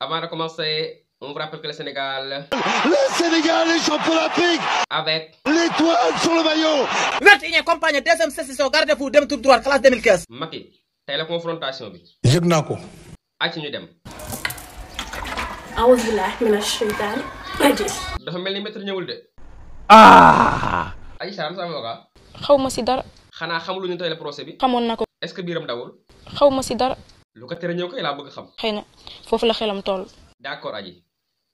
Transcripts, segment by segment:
Avant de commencer, on vous rappelle que le Sénégal est champion d'Afrique avec l'étoile sur le maillot. 21e campagne deuxième session gardez-vous dem tour droit classe 2015. Macky tey la confrontation bi. yëg naa ko. acc ñu dem. awuzu billahi mina shaytaani rajiim. dafa mel ni maître ñëwul de. Adji Sarr sa avocat. xaw ma si dara. xanaa xamul ñu tey la procès bi. xamoon na ko. est-ce que biiram dawul. xaw ma si dara. lu ko tere ñëw koy laa bëgg xam. xëy na foofu la xelam toll. d'accord Adji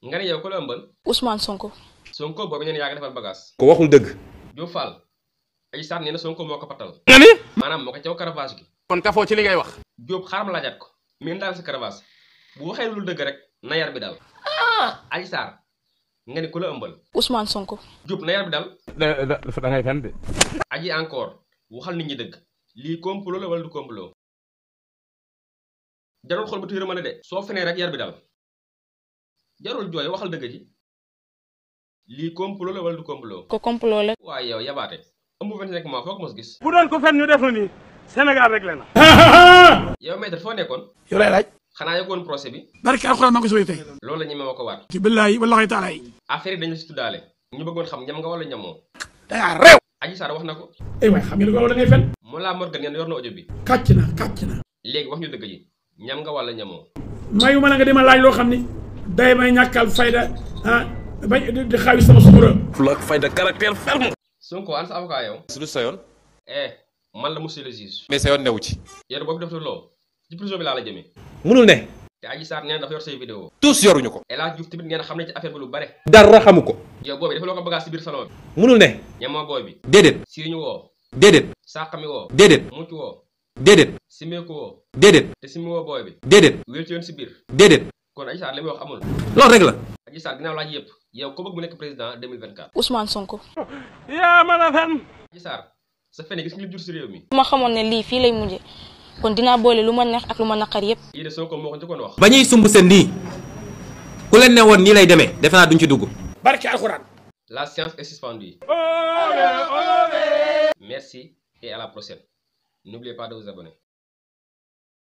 nga ne yow ko la ëmbal. Ousmane Sonko. Sonko boobu ñeen yaa ngi defal bagage. ko waxul dëgg. Diop Fall Adji Sarr nee na Sonko moo ko patal. nga ni. maanaam moo ko caw caravage gi. kon kafoo ci li ngay wax. Diop xaaral ma laajaat ko. mi daal sa caravage bu waxee lu dëgg rek na yar bi dal. Adji Sarr nga ni ku la ëmbal. Ousmane Sonko. Diop na yar bi dal. da ngay fen de. Adji encore waxal nit ñi dëgg. lii complot la wala du complot. jarul xol ba tuuti mën a de. soo fenee rek yar bi dal. jarul jooy waxal dëgg ji. lii complot la wala du complot. ko complot la. waaye yow yabaate. ëmb 25 mois foog mos gis. bu doon ko fen ñu def na nii Sénégal rek la na. yow maître foo nekkoon. yow lay laaj. xanaa yëgoon procès bi. barke alxuraan maa ngi ko sooy tey. loolu la ñeme ma ko waat. ci billaahi wallaahi taala yi. affaire yi dañu la si tuddaale. ñu bëggoon xam ñam nga wala ñamoo. dangaa réew. Adji Sarr wax na ko. waay xam nga wala ngay fen. moo laa Morgan ngeen yor na audio bi. kàcc na. léegi wax ñu dëgg ji. ñam nga wala ñamoo. mayu ma la nga dima laaj loo xam ni day may ñàkkal fayda bañ di xaawi sama sutura. fulla ak fayda caractère ferme. Sonko an sa avocat yow. su du sa yoon. man la monsieur le juge. mais sa yoon newu ci. yéen boo fi def loo ci prison bi laa la jëmee. munul ne. te Adji Sarr nee na dafa yor say vidéo. tous yoruñu ko. El Hadj Diouf tamit ngeen xam ne ci affaire bi lu bare. dara xamu ko. yow boobi dafa loo ko bagage si biir salon bi. munul ne. ñamoo booy bi. déedéet. siriñu woo. déedéet. sàqami woo. déedéet. mucc woo. déedéet. simeeku woo. déedéet. te simi woo booy bi. déedéet. wéel ci yoon si biir. déedéet. kon Adji Sarr li muy wax amul. loolu rek la. Adji Sarr ginnaaw laaj yëpp yow ko bëgg mu nekk président 2024. Ousmane Sonko. yaa mën a fen. Adji Sarr sa fene gis nga li jur si réew mi. su ma xamoon ne lii fii lay mujje kon dinaa boole lu ma neex ak lu ma naqar yépp. lii de Sonko moo ko njëkkoon wax. ba ñuy sumb seen nii ku leen ne woon nii lay demee defe naa duñ ci dugg. barke alxuraan. La séance est suspendue. Merci et à la prochaine. N'oubliez pas de vous abonner.